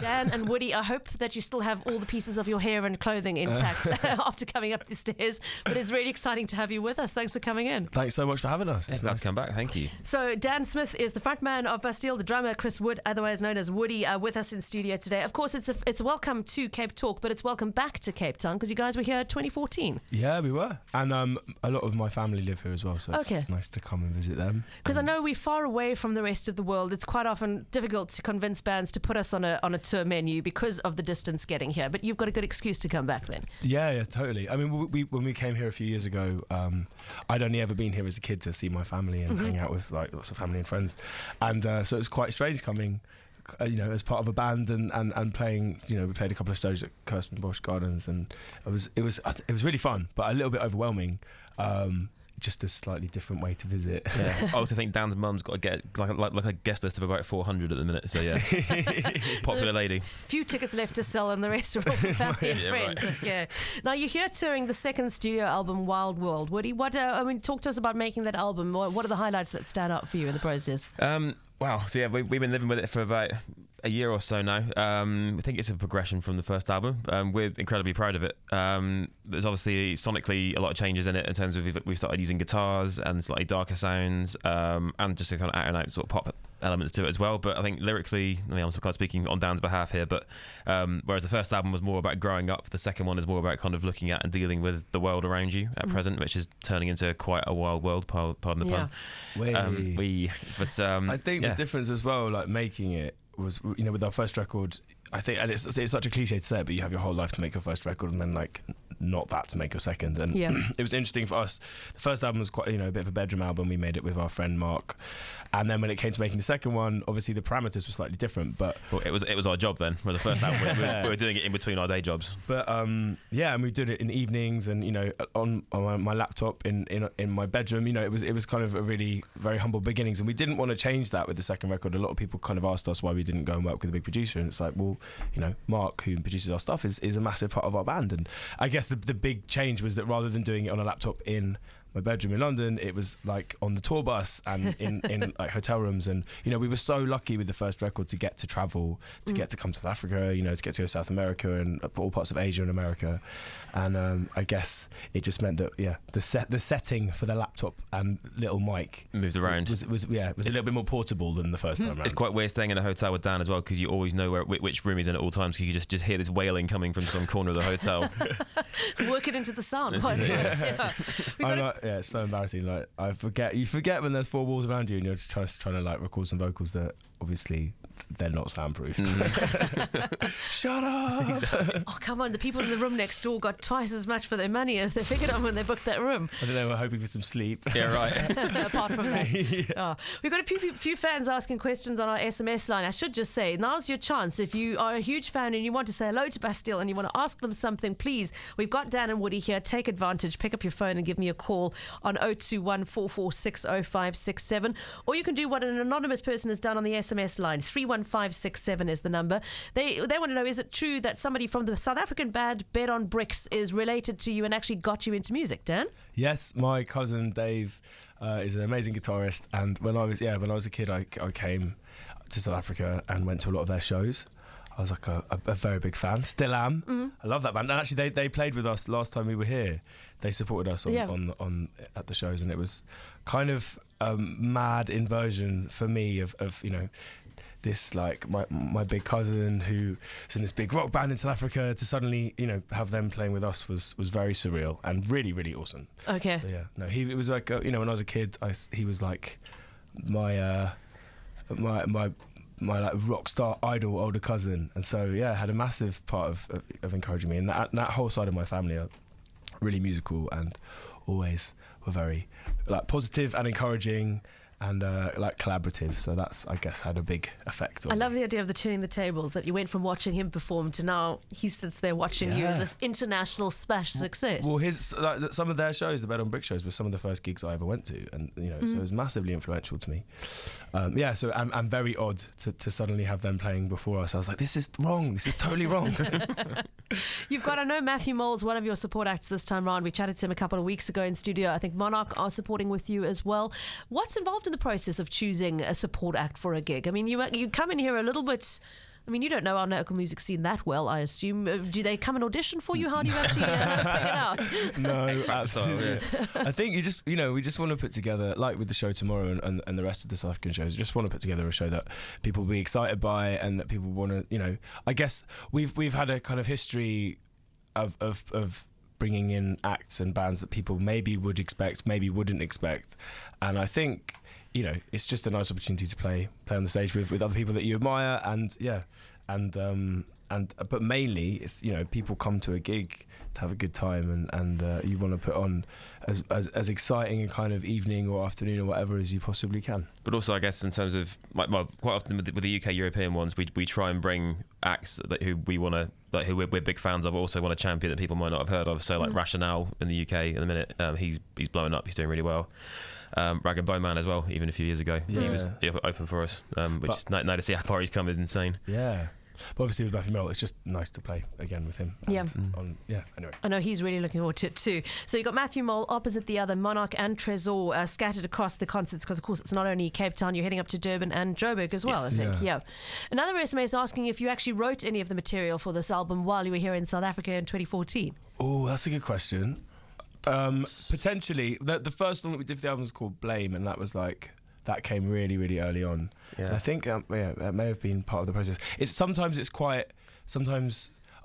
Dan and Woody, I hope that you still have all the pieces of your hair and clothing intact after coming up the stairs. But it's really exciting to have you with us. Thanks for coming in. Thanks so much for having us. It's nice to come back. Thank you. So Dan Smith is the frontman of Bastille, the drummer Chris Wood, otherwise known as Woody, with us in studio today. Of course, it's a welcome to Cape Talk, but it's welcome back to Cape Town because you guys were here 2014. Yeah, we were. And a lot of my family live here as well, so it's nice to come and visit them. Because I know we're far away from the rest of the world. It's quite often difficult to convince bands to put us on a tour menu because of the distance getting here. But you've got a good excuse to come back then. Yeah, totally. I mean, when we came here a few years ago, I'd only ever been here as a kid to see my family and hang out with like lots of family and friends. And so it was quite strange coming, as part of a band and playing. We played a couple of shows at Kirstenbosch Gardens, and it was really fun, but a little bit overwhelming. Just a slightly different way to visit. Yeah. I also think Dan's mum's got to get like a guest list of about 400 at the minute. So yeah, popular lady. Few tickets left to sell, and the rest are all for family and friends. Right. Yeah. Now you're here touring the second studio album, Wild World. Woody, talk to us about making that album. What are the highlights that stand out for you in the process? Wow. So yeah, we've been living with it for about a year or so now. I think it's a progression from the first album. We're incredibly proud of it. There's obviously sonically a lot of changes in it in terms of we've started using guitars and slightly darker sounds, and just a kind of out and out sort of pop elements to it as well. But I think lyrically, I'm kind of speaking on Dan's behalf here, but whereas the first album was more about growing up, the second one is more about kind of looking at and dealing with the world around you at present, which is turning into quite a wild world, pardon the pun. I think the difference as well, like making it, was with our first record, I think, and it's such a cliche to say it, but you have your whole life to make your first record and then like not that to make your second. And it was interesting for us. The first album was quite a bit of a bedroom album. We made it with our friend Mark, and then when it came to making the second one, obviously the parameters were slightly different. But it was our job then. For the first album, we were doing it in between our day jobs. But and we did it in evenings, and on my laptop in my bedroom. It was kind of a really very humble beginnings, and we didn't want to change that with the second record. A lot of people kind of asked us why we didn't go and work with a big producer, and it's like, well, Mark, who produces our stuff, is a massive part of our band. And I guess the big change was that rather than doing it on a laptop in my bedroom in London, it was like on the tour bus and in like hotel rooms. And we were so lucky with the first record to get to travel, to get to come to South Africa, to get to go to South America and all parts of Asia and America. And I guess it just meant that the setting for the laptop and little mic moved around. Was a little bit more portable than the first time around. It's quite weird staying in a hotel with Dan as well, because you always know which room he's in at all times. So you just hear this wailing coming from some corner of the hotel. Work it into the sound. It's so embarrassing. Like you forget when there's four walls around you, and you're just trying to like record some vocals that obviously they're not soundproof. Shut up! Exactly. Oh come on! The people in the room next door got twice as much for their money as they figured on when they booked that room. I don't know. We're hoping for some sleep. Yeah, right. Apart from that, we've got a few fans asking questions on our SMS line. I should just say, now's your chance. If you are a huge fan and you want to say hello to Bastille and you want to ask them something, please. We've got Dan and Woody here. Take advantage. Pick up your phone and give me a call on 021 446 0567, or you can do what an anonymous person has done on the SMS line. 31567 is the number. They want to know, is it true that somebody from the South African band Bed on Bricks is related to you and actually got you into music, Dan? Yes, my cousin Dave is an amazing guitarist, and when I was a kid, I came to South Africa and went to a lot of their shows. I was like a very big fan, still am. I love that band. And actually, they played with us last time we were here. They supported us on at the shows, and it was kind of mad inversion for me of this, like my big cousin who was in this big rock band in South Africa, to suddenly have them playing with us was very surreal and really, really awesome. Okay. So it was like when I was a kid, he was like my like rock star idol older cousin, and so had a massive part of encouraging me, and that whole side of my family are really musical and always were very like positive and encouraging and like collaborative. So that's, I guess, had a big effect on I love the idea of the turning the tables, that you went from watching him perform to now he sits there watching you in this international smash success. Well, some of their shows, the Bed on Brick shows, were some of the first gigs I ever went to, and so it was massively influential to me. So I'm very odd to suddenly have them playing before us. I was like, this is wrong. This is totally wrong. You've got, I know Matthew Mole's one of your support acts this time round. We chatted to him a couple of weeks ago in studio. I think Monarch are supporting with you as well. What's involved in the process of choosing a support act for a gig? I mean, you come in here a little bit I mean, you don't know our local music scene that well, I assume. Do they come and audition for you? How do you actually figure it out? No, absolutely. I think you just, we just want to put together, like with the show tomorrow and the rest of the South African shows, just want to put together a show that people will be excited by and that people want to, I guess we've had a kind of history of bringing in acts and bands that people maybe would expect, maybe wouldn't expect. And I think, it's just a nice opportunity to play on the stage with other people that you admire, but mainly it's people come to a gig to have a good time, and you want to put on as exciting a kind of evening or afternoon or whatever as you possibly can. But also, I guess, in terms of quite often with the UK European ones, we try and bring acts who we want to, who we're big fans of, also want to champion that people might not have heard of. So like Rationale in the UK in the minute, he's blowing up, he's doing really well. Rag & Bone Man as well, even a few years ago, he was open for us, which is nice to see how far he's come is insane. Yeah. But obviously with Matthew Merrill, it's just nice to play again with him. Anyway. I know he's really looking forward to it too. So you got Matthew Mole opposite the other, Monarch and Trésor scattered across the concerts, because of course it's not only Cape Town, you're heading up to Durban and Joburg as well, yes. I think. Yeah. Another SMS is asking if you actually wrote any of the material for this album while you were here in South Africa in 2014. Oh, that's a good question. Potentially. The first song that we did for the album was called Blame, and that was that came really, really early on. Yeah. And I think that may have been part of the process. Sometimes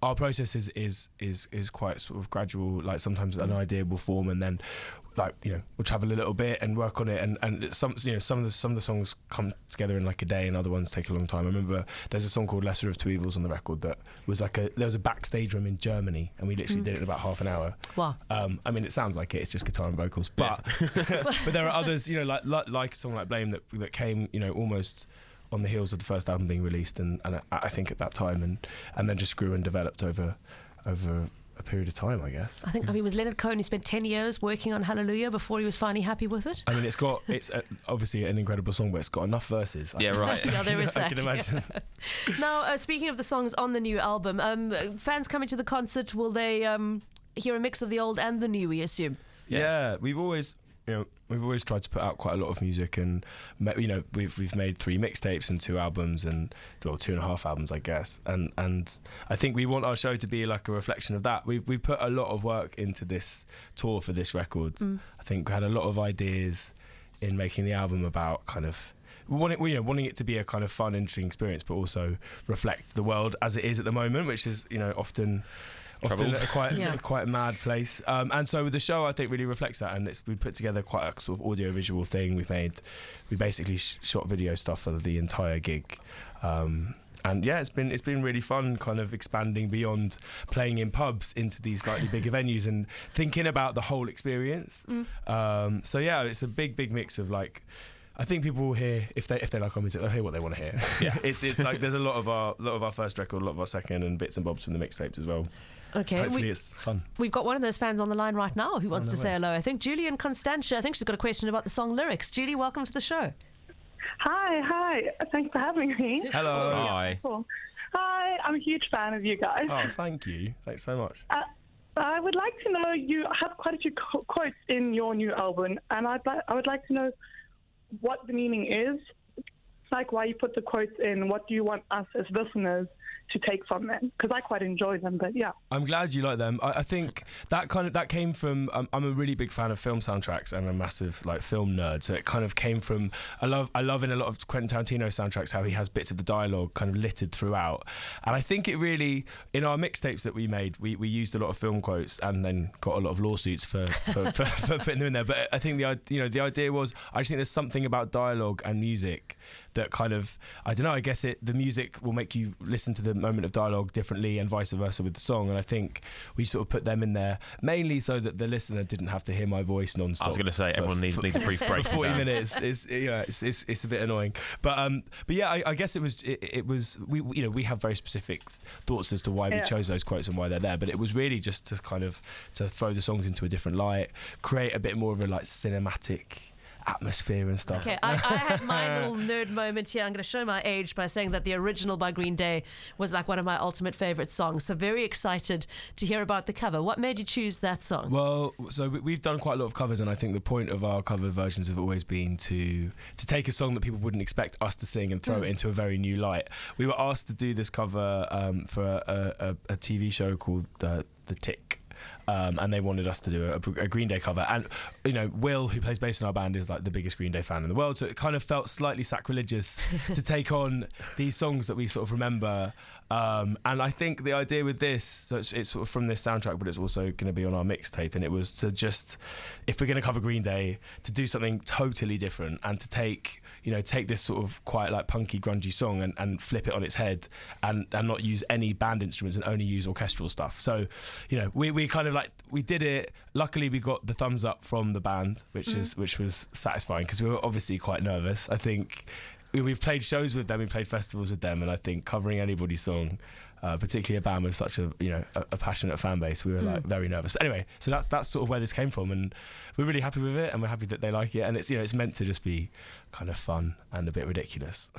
our process is quite sort of gradual. Like sometimes an idea will form, and then we'll travel a little bit and work on it, and some of the songs come together in like a day, and other ones take a long time. I remember there's a song called Lesser of Two Evils on the record that was there was a backstage room in Germany, and we literally did it in about half an hour. Wow. I mean, it sounds like it's just guitar and vocals, but but there are others, like a song like Blame that came, almost on the heels of the first album being released, and I think at that time, and then just grew and developed over a period of time, I guess. I think, was Leonard Cohen, who spent 10 years working on Hallelujah before he was finally happy with it? I mean, it's obviously an incredible song, but it's got enough verses. Yeah, right. Yeah, there is that. I can imagine. Yeah. Now, speaking of the songs on the new album, fans coming to the concert, will they hear a mix of the old and the new, we assume? Yeah, we've always tried to put out quite a lot of music, and we've made 3 mixtapes and 2 albums, and 2.5 albums, I guess, and I think we want our show to be like a reflection of that. We put a lot of work into this tour for this record. I think we had a lot of ideas in making the album about kind of wanting it to be a kind of fun, interesting experience, but also reflect the world as it is at the moment, which is often quite a mad place, and so with the show I think really reflects that, and we put together quite a sort of audio visual thing. We basically shot video stuff for the entire gig, and yeah, it's been really fun, kind of expanding beyond playing in pubs into these slightly bigger venues and thinking about the whole experience. So yeah, it's a big mix of I think people will hear, if they like our music, they'll hear what they want to hear. Yeah. it's like there's a lot of our first record, a lot of our second, and bits and bobs from the mixtapes as well. Okay. Hopefully it's fun. We've got one of those fans on the line right now who wants to say hello. I think Julian Constantia, I think she's got a question about the song lyrics. Julie, welcome to the show. Hi. Thanks for having me. Hello. Hi. Hi, I'm a huge fan of you guys. Oh, thank you. Thanks so much. I would like to know, you have quite a few quotes in your new album, and I would like to know what the meaning is, like why you put the quotes in. What do you want us as listeners to take from them? Because I quite enjoy them, but yeah. I'm glad you like them. I think that came from, I'm a really big fan of film soundtracks and a massive film nerd, so it kind of came from, I love in a lot of Quentin Tarantino soundtracks how he has bits of the dialogue kind of littered throughout, and I think it really, in our mixtapes that we made, we used a lot of film quotes and then got a lot of lawsuits for putting them in there, but I think the idea was, I just think there's something about dialogue and music that kind of, I don't know, I guess the music will make you listen to the moment of dialogue differently and vice versa with the song, and I think we sort of put them in there mainly so that the listener didn't have to hear my voice non-stop. I was going to say everyone needs a brief break for 40 minutes. It's a bit annoying, but yeah, I guess it was we have very specific thoughts as to why we chose those quotes and why they're there, but it was really just to kind of to throw the songs into a different light, create a bit more of a cinematic atmosphere and stuff. Okay, I had my little nerd moment here. I'm going to show my age by saying that the original by Green Day was like one of my ultimate favorite songs. So very excited to hear about the cover. What made you choose that song? Well, so we've done quite a lot of covers, and I think the point of our cover versions have always been to take a song that people wouldn't expect us to sing and throw it into a very new light. We were asked to do this cover for a TV show called The Tick. And they wanted us to do a Green Day cover, and you know, Will, who plays bass in our band, is like the biggest Green Day fan in the world, so it kind of felt slightly sacrilegious to take on these songs that we sort of remember. And I think the idea with this, so it's sort of from this soundtrack, but it's also going to be on our mixtape, and it was to just, if we're going to cover Green Day, to do something totally different, and to take this sort of quite like punky, grungy song and flip it on its head, and not use any band instruments and only use orchestral stuff. So, you know, we kind of like, we did it. Luckily, we got the thumbs up from the band, which was satisfying, because we were obviously quite nervous. I think we've played shows with them, we played festivals with them, and I think covering anybody's song, particularly a band with such a passionate fan base, we were like very nervous. But anyway, so that's sort of where this came from, and we're really happy with it, and we're happy that they like it, and it's, you know, it's meant to just be kind of fun and a bit ridiculous.